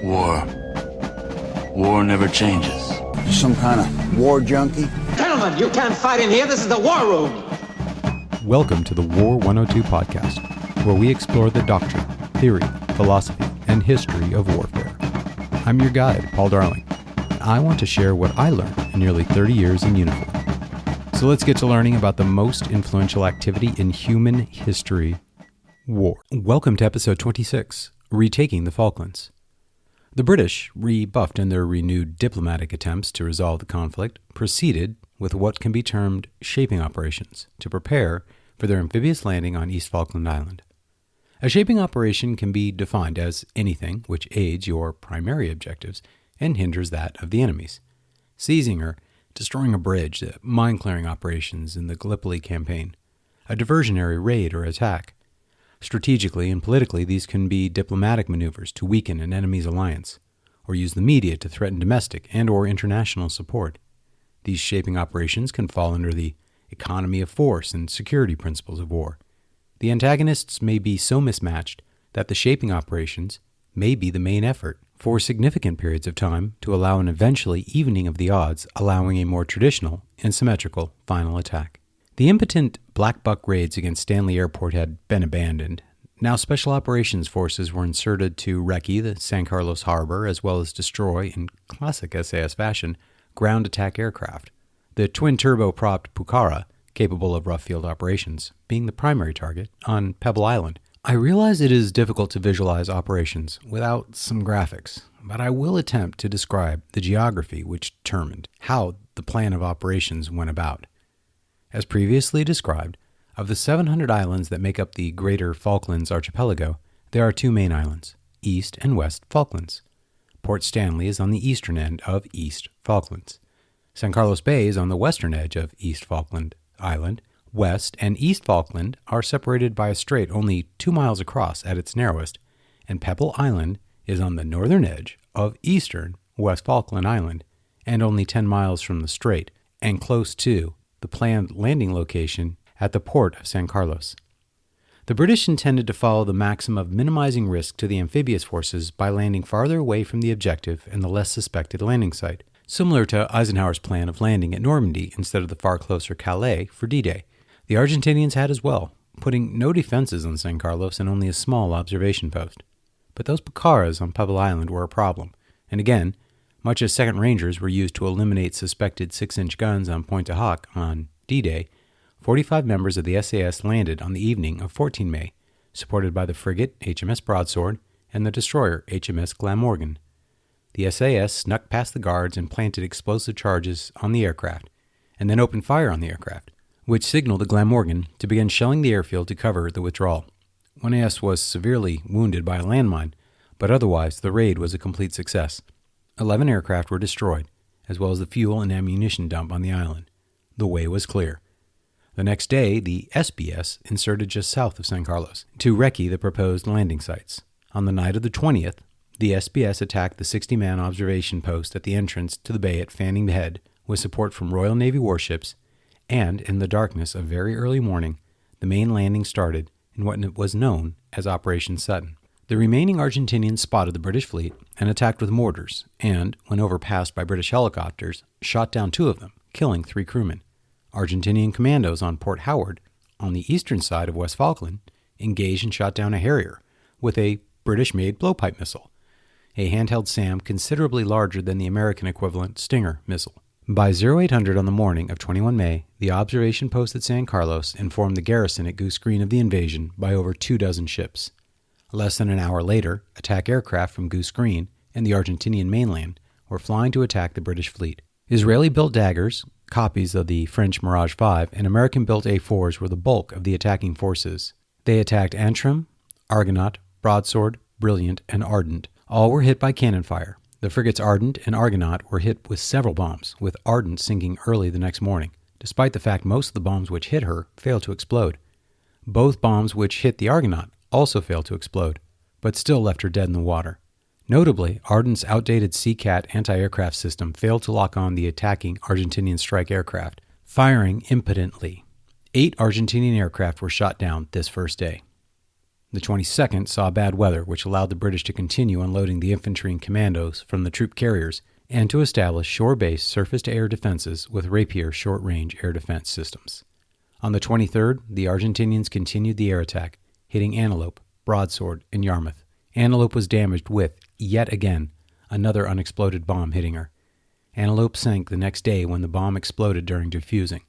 War. War never changes. Some kind of war junkie? Gentlemen, you can't fight in here. This is the war room. Welcome to the War 102 podcast, where we explore the doctrine, theory, philosophy, and history of warfare. I'm your guide, Paul Darling, and I want to share what I learned in nearly 30 years in uniform. So let's get to learning about the most influential activity in human history, war. Welcome to episode 26, Retaking the Falklands. The British, rebuffed in their renewed diplomatic attempts to resolve the conflict, proceeded with what can be termed shaping operations to prepare for their amphibious landing on East Falkland Island. A shaping operation can be defined as anything which aids your primary objectives and hinders that of the enemy's. Seizing or destroying a bridge, mine-clearing operations in the Gallipoli campaign, a diversionary raid or attack. Strategically and politically, these can be diplomatic maneuvers to weaken an enemy's alliance, or use the media to threaten domestic and or international support. These shaping operations can fall under the economy of force and security principles of war. The antagonists may be so mismatched that the shaping operations may be the main effort for significant periods of time to allow an eventually evening of the odds, allowing a more traditional and symmetrical final attack. The impotent Black Buck raids against Stanley Airport had been abandoned. Now special operations forces were inserted to recce the San Carlos harbor as well as destroy, in classic SAS fashion, ground attack aircraft. The twin-turbo-propped Pucara, capable of rough field operations, being the primary target on Pebble Island. I realize it is difficult to visualize operations without some graphics, but I will attempt to describe the geography which determined how the plan of operations went about. As previously described, of the 700 islands that make up the Greater Falklands archipelago, there are two main islands, East and West Falklands. Port Stanley is on the eastern end of East Falklands. San Carlos Bay is on the western edge of East Falkland Island. West and East Falkland are separated by a strait only 2 miles across at its narrowest, and Pebble Island is on the northern edge of eastern West Falkland Island and only 10 miles from the strait and close to the planned landing location at the port of San Carlos. The British intended to follow the maxim of minimizing risk to the amphibious forces by landing farther away from the objective and the less suspected landing site, similar to Eisenhower's plan of landing at Normandy instead of the far closer Calais for D-Day. The Argentinians had as well, putting no defenses on San Carlos and only a small observation post. But those Pucaras on Pebble Island were a problem, and again, much as second Rangers were used to eliminate suspected 6-inch guns on Pointe du Hoc on D-Day, 45 members of the SAS landed on the evening of 14 May, supported by the frigate HMS Broadsword and the destroyer HMS Glamorgan. The SAS snuck past the guards and planted explosive charges on the aircraft, and then opened fire on the aircraft, which signaled the Glamorgan to begin shelling the airfield to cover the withdrawal. One AS was severely wounded by a landmine, but otherwise the raid was a complete success. 11 aircraft were destroyed, as well as the fuel and ammunition dump on the island. The way was clear. The next day, the SBS inserted just south of San Carlos to recce the proposed landing sites. On the night of the 20th, the SBS attacked the 60-man observation post at the entrance to the bay at Fanning Head with support from Royal Navy warships, and in the darkness of very early morning, the main landing started in what was known as Operation Sutton. The remaining Argentinians spotted the British fleet and attacked with mortars, and, when overpassed by British helicopters, shot down 2 of them, killing 3 crewmen. Argentinian commandos on Port Howard, on the eastern side of West Falkland, engaged and shot down a Harrier with a British-made blowpipe missile, a handheld SAM considerably larger than the American equivalent Stinger missile. By 0800 on the morning of 21 May, the observation post at San Carlos informed the garrison at Goose Green of the invasion by over 24 ships. Less than an hour later, attack aircraft from Goose Green and the Argentinian mainland were flying to attack the British fleet. Israeli-built daggers, copies of the French Mirage 5, and American-built A4s were the bulk of the attacking forces. They attacked Antrim, Argonaut, Broadsword, Brilliant, and Ardent. All were hit by cannon fire. The frigates Ardent and Argonaut were hit with several bombs, with Ardent sinking early the next morning, despite the fact most of the bombs which hit her failed to explode. Both bombs which hit the Argonaut also failed to explode, but still left her dead in the water. Notably, Ardent's outdated Seacat anti-aircraft system failed to lock on the attacking Argentinian strike aircraft, firing impotently. 8 Argentinian aircraft were shot down this first day. The 22nd saw bad weather, which allowed the British to continue unloading the infantry and commandos from the troop carriers and to establish shore-based surface-to-air defenses with Rapier short-range air defense systems. On the 23rd, the Argentinians continued the air attack, hitting Antelope, Broadsword, and Yarmouth. Antelope was damaged with, yet again, another unexploded bomb hitting her. Antelope sank the next day when the bomb exploded during defusing.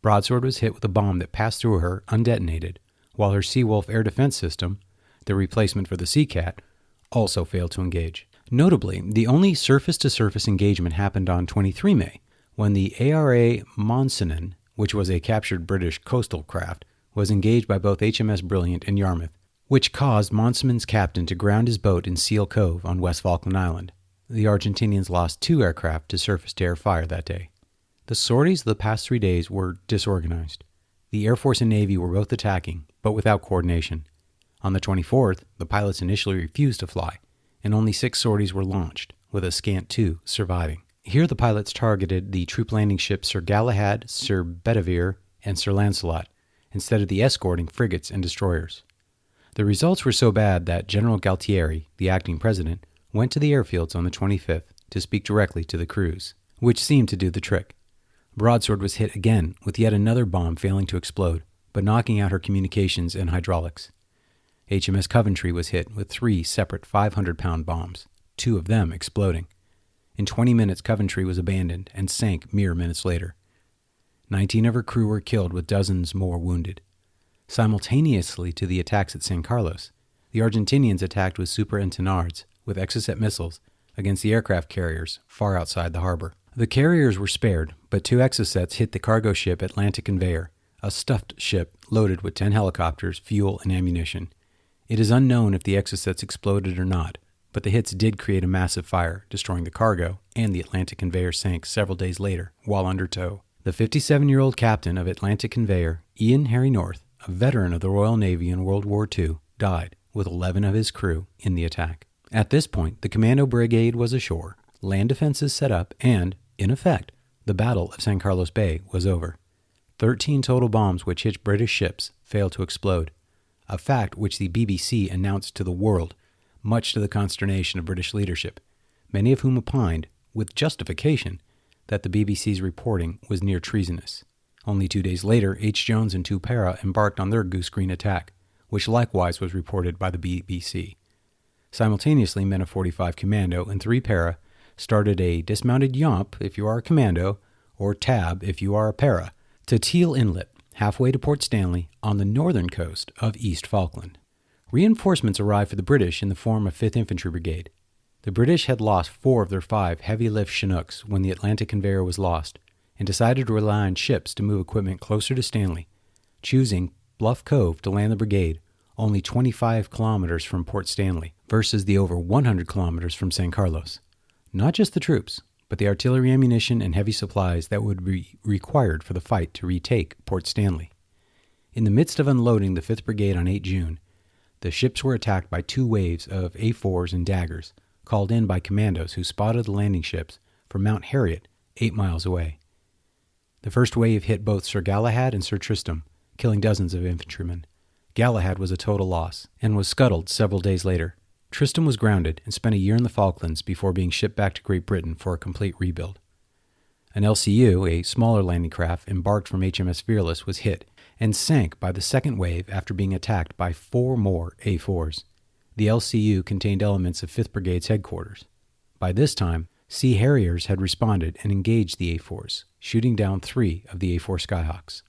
Broadsword was hit with a bomb that passed through her undetonated, while her Seawolf air defense system, the replacement for the Sea Cat, also failed to engage. Notably, the only surface-to-surface engagement happened on 23 May, when the ARA Monsonen, which was a captured British coastal craft, was engaged by both HMS Brilliant and Yarmouth, which caused Monsonen's captain to ground his boat in Seal Cove on West Falkland Island. The Argentinians lost 2 aircraft to surface-to-air fire that day. The sorties of the past 3 days were disorganized. The Air Force and Navy were both attacking, but without coordination. On the 24th, the pilots initially refused to fly, and only 6 sorties were launched, with a scant 2 surviving. Here the pilots targeted the troop landing ships Sir Galahad, Sir Bedivere, and Sir Lancelot, instead of the escorting frigates and destroyers. The results were so bad that General Galtieri, the acting president, went to the airfields on the 25th to speak directly to the crews, which seemed to do the trick. Broadsword was hit again with yet another bomb failing to explode, but knocking out her communications and hydraulics. HMS Coventry was hit with 3 separate 500-pound bombs, 2 of them exploding. In 20 minutes, Coventry was abandoned and sank mere minutes later. 19 of her crew were killed with dozens more wounded. Simultaneously to the attacks at San Carlos, the Argentinians attacked with Super Entenards with Exocet missiles against the aircraft carriers far outside the harbor. The carriers were spared, but 2 Exocets hit the cargo ship Atlantic Conveyor, a stuffed ship loaded with 10 helicopters, fuel, and ammunition. It is unknown if the Exocets exploded or not, but the hits did create a massive fire, destroying the cargo, and the Atlantic Conveyor sank several days later while under tow. The 57-year-old captain of Atlantic Conveyor, Ian Harry North, a veteran of the Royal Navy in World War II, died, with 11 of his crew in the attack. At this point, the commando brigade was ashore, land defenses set up, and, in effect, the Battle of San Carlos Bay was over. 13 total bombs which hit British ships failed to explode, a fact which the BBC announced to the world, much to the consternation of British leadership, many of whom opined, with justification, that the BBC's reporting was near treasonous. Only 2 days later, H. Jones and 2 Para embarked on their Goose Green attack, which likewise was reported by the BBC. Simultaneously, men of 45 Commando and 3 Para started a dismounted yomp if you are a Commando, or tab if you are a Para, to Teal Inlet, halfway to Port Stanley on the northern coast of East Falkland. Reinforcements arrived for the British in the form of 5th Infantry Brigade. The British had lost 4 of their 5 heavy-lift Chinooks when the Atlantic Conveyor was lost, and decided to rely on ships to move equipment closer to Stanley, choosing Bluff Cove to land the brigade, only 25 kilometers from Port Stanley, versus the over 100 kilometers from San Carlos. Not just the troops, but the artillery ammunition and heavy supplies that would be required for the fight to retake Port Stanley. In the midst of unloading the 5th Brigade on 8 June, the ships were attacked by 2 waves of A4s and daggers, called in by commandos who spotted the landing ships from Mount Harriet, 8 miles away. The first wave hit both Sir Galahad and Sir Tristram, killing dozens of infantrymen. Galahad was a total loss, and was scuttled several days later. Tristram was grounded and spent a year in the Falklands before being shipped back to Great Britain for a complete rebuild. An LCU, a smaller landing craft embarked from HMS Fearless, was hit and sank by the second wave after being attacked by 4 more A4s. The LCU contained elements of 5th Brigade's headquarters. By this time, Sea Harriers had responded and engaged the A4s, shooting down 3 of the A4 Skyhawks.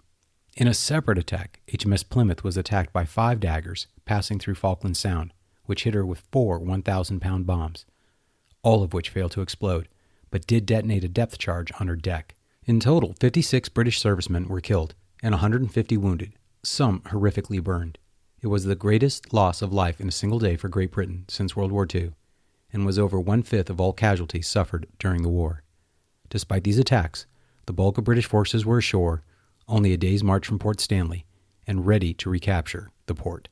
In a separate attack, HMS Plymouth was attacked by 5 daggers passing through Falkland Sound, which hit her with 4 1,000-pound bombs, all of which failed to explode, but did detonate a depth charge on her deck. In total, 56 British servicemen were killed and 150 wounded, some horrifically burned. It was the greatest loss of life in a single day for Great Britain since World War II, and was over 1/5 of all casualties suffered during the war. Despite these attacks, the bulk of British forces were ashore, only a day's march from Port Stanley, and ready to recapture the port.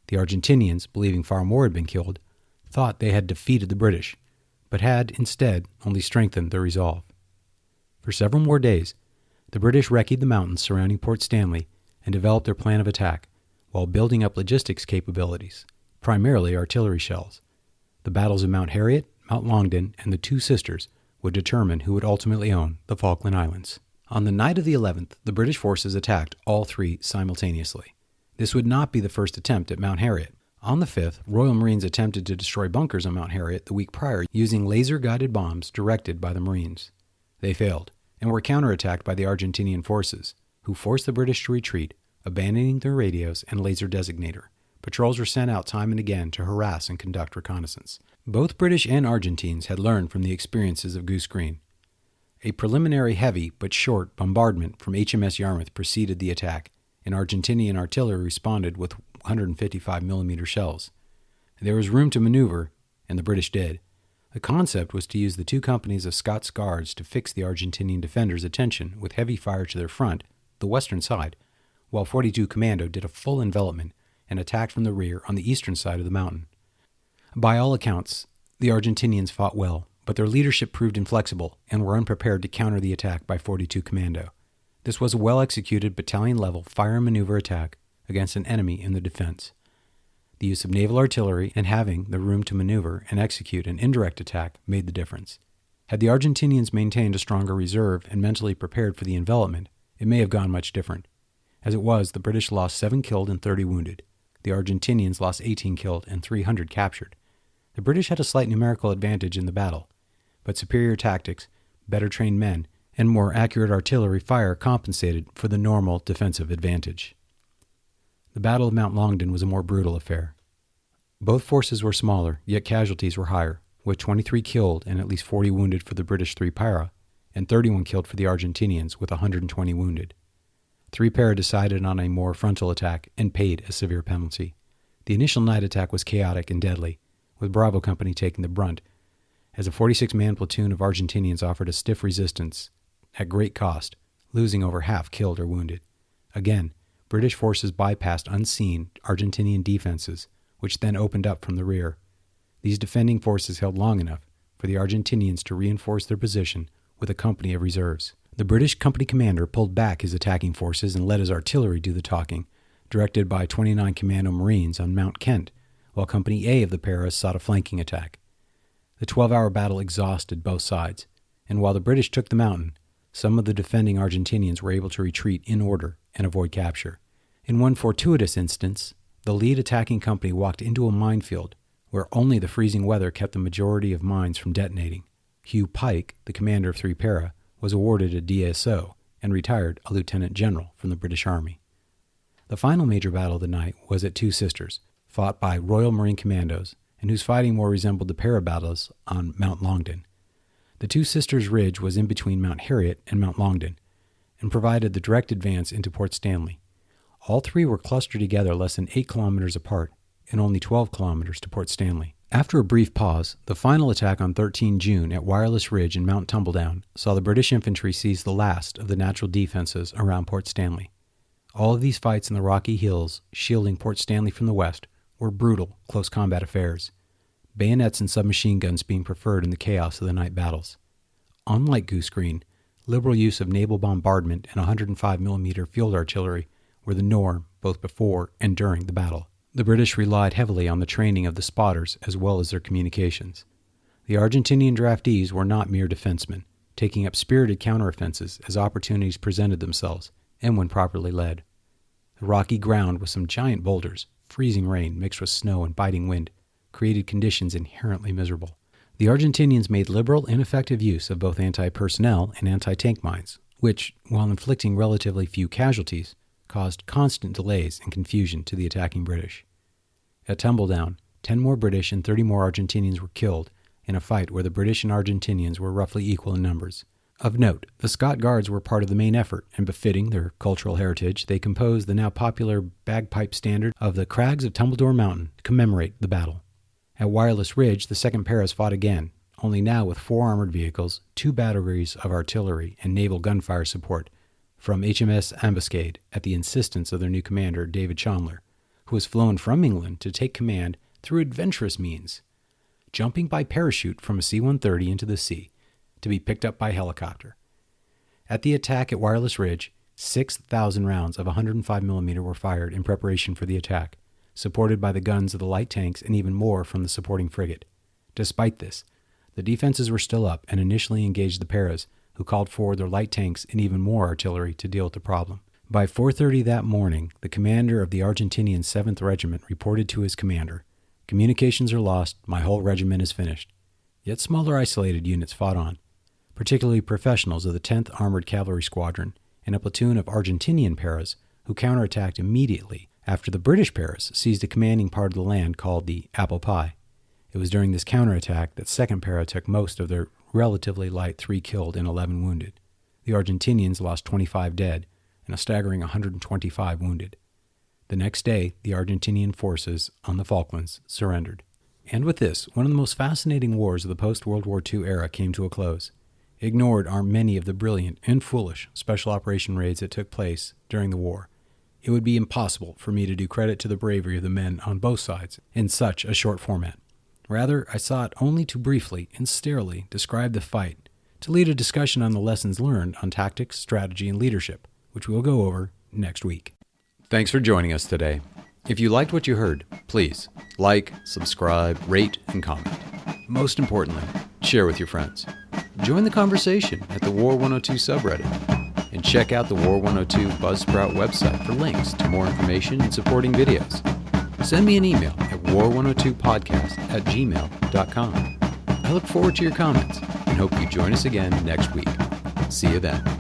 The Argentinians, believing far more had been killed, thought they had defeated the British, but had, instead, only strengthened their resolve. For several more days, the British recce'd the mountains surrounding Port Stanley and developed their plan of attack, while building up logistics capabilities, primarily artillery shells. The battles of Mount Harriet, Mount Longdon, and the Two Sisters would determine who would ultimately own the Falkland Islands. On the night of the 11th, the British forces attacked all three simultaneously. This would not be the first attempt at Mount Harriet. On the 5th, Royal Marines attempted to destroy bunkers on Mount Harriet the week prior using laser-guided bombs directed by the Marines. They failed, and were counterattacked by the Argentinian forces, who forced the British to retreat, abandoning their radios and laser designator. Patrols were sent out time and again to harass and conduct reconnaissance. Both British and Argentines had learned from the experiences of Goose Green. A preliminary heavy but short bombardment from HMS Yarmouth preceded the attack, and Argentinian artillery responded with 155mm shells. There was room to maneuver, and the British did. The concept was to use the two companies of Scots Guards to fix the Argentinian defenders' attention with heavy fire to their front, the western side, while 42 Commando did a full envelopment and attacked from the rear on the eastern side of the mountain. By all accounts, the Argentinians fought well, but their leadership proved inflexible and were unprepared to counter the attack by 42 Commando. This was a well-executed battalion-level fire and maneuver attack against an enemy in the defense. The use of naval artillery and having the room to maneuver and execute an indirect attack made the difference. Had the Argentinians maintained a stronger reserve and mentally prepared for the envelopment, it may have gone much different. As it was, the British lost 7 killed and 30 wounded. The Argentinians lost 18 killed and 300 captured. The British had a slight numerical advantage in the battle, but superior tactics, better trained men, and more accurate artillery fire compensated for the normal defensive advantage. The Battle of Mount Longdon was a more brutal affair. Both forces were smaller, yet casualties were higher, with 23 killed and at least 40 wounded for the British 3 para, and 31 killed for the Argentinians with 120 wounded. 3 para decided on a more frontal attack and paid a severe penalty. The initial night attack was chaotic and deadly, with Bravo Company taking the brunt, as a 46-man platoon of Argentinians offered a stiff resistance at great cost, losing over half killed or wounded. Again, British forces bypassed unseen Argentinian defenses, which then opened up from the rear. These defending forces held long enough for the Argentinians to reinforce their position with a company of reserves. The British company commander pulled back his attacking forces and let his artillery do the talking, directed by 29 Commando Marines on Mount Kent, while Company A of the Paras sought a flanking attack. The 12-hour battle exhausted both sides, and while the British took the mountain, some of the defending Argentinians were able to retreat in order and avoid capture. In one fortuitous instance, the lead attacking company walked into a minefield where only the freezing weather kept the majority of mines from detonating. Hugh Pike, the commander of 3 Para, was awarded a DSO and retired a lieutenant general from the British Army. The final major battle of the night was at Two Sisters, fought by Royal Marine Commandos, and whose fighting more resembled the Para battles on Mount Longdon. The Two Sisters Ridge was in between Mount Harriet and Mount Longdon, and provided the direct advance into Port Stanley. All three were clustered together less than 8 kilometers apart, and only 12 kilometers to Port Stanley. After a brief pause, the final attack on 13 June at Wireless Ridge and Mount Tumbledown saw the British infantry seize the last of the natural defenses around Port Stanley. All of these fights in the rocky hills, shielding Port Stanley from the west, were brutal, close combat affairs, bayonets and submachine guns being preferred in the chaos of the night battles. Unlike Goose Green, liberal use of naval bombardment and 105mm field artillery were the norm both before and during the battle. The British relied heavily on the training of the spotters as well as their communications. The Argentinian draftees were not mere defensemen, taking up spirited counteroffenses as opportunities presented themselves and when properly led. The rocky ground with some giant boulders, freezing rain mixed with snow and biting wind, created conditions inherently miserable. The Argentinians made liberal and effective use of both anti-personnel and anti-tank mines, which, while inflicting relatively few casualties, caused constant delays and confusion to the attacking British. At Tumbledown, 10 more British and 30 more Argentinians were killed in a fight where the British and Argentinians were roughly equal in numbers. Of note, the Scot Guards were part of the main effort, and befitting their cultural heritage, they composed the now popular bagpipe standard of the Crags of Tumbledore Mountain to commemorate the battle. At Wireless Ridge, the 2nd Paras fought again, only now with 4 armored vehicles, 2 batteries of artillery, and naval gunfire support from HMS Ambuscade at the insistence of their new commander, David Chandler, who was flown from England to take command through adventurous means, jumping by parachute from a C-130 into the sea to be picked up by helicopter. At the attack at Wireless Ridge, 6,000 rounds of 105mm were fired in preparation for the attack, supported by the guns of the light tanks and even more from the supporting frigate. Despite this, the defenses were still up and initially engaged the Paras, who called forward their light tanks and even more artillery to deal with the problem. By 4:30 that morning, the commander of the Argentinian 7th Regiment reported to his commander, "Communications are lost, my whole regiment is finished." Yet smaller isolated units fought on, particularly professionals of the 10th Armored Cavalry Squadron and a platoon of Argentinian Paras who counterattacked immediately after the British Paras seized a commanding part of the land called the Apple Pie. It was during this counterattack that 2nd Para took most of their relatively light 3 killed and 11 wounded. The Argentinians lost 25 dead and a staggering 125 wounded. The next day, the Argentinian forces on the Falklands surrendered. And with this, one of the most fascinating wars of the post-World War II era came to a close. Ignored are many of the brilliant and foolish special operation raids that took place during the war. It would be impossible for me to do credit to the bravery of the men on both sides in such a short format. Rather, I sought only to briefly and sterilely describe the fight, to lead a discussion on the lessons learned on tactics, strategy, and leadership, which we'll go over next week. Thanks for joining us today. If you liked what you heard, please like, subscribe, rate, and comment. Most importantly, share with your friends. Join the conversation at the War 102 subreddit, and check out the War 102 Buzzsprout website for links to more information and supporting videos. Send me an email at war102podcast@gmail.com. I look forward to your comments and hope you join us again next week. See you then.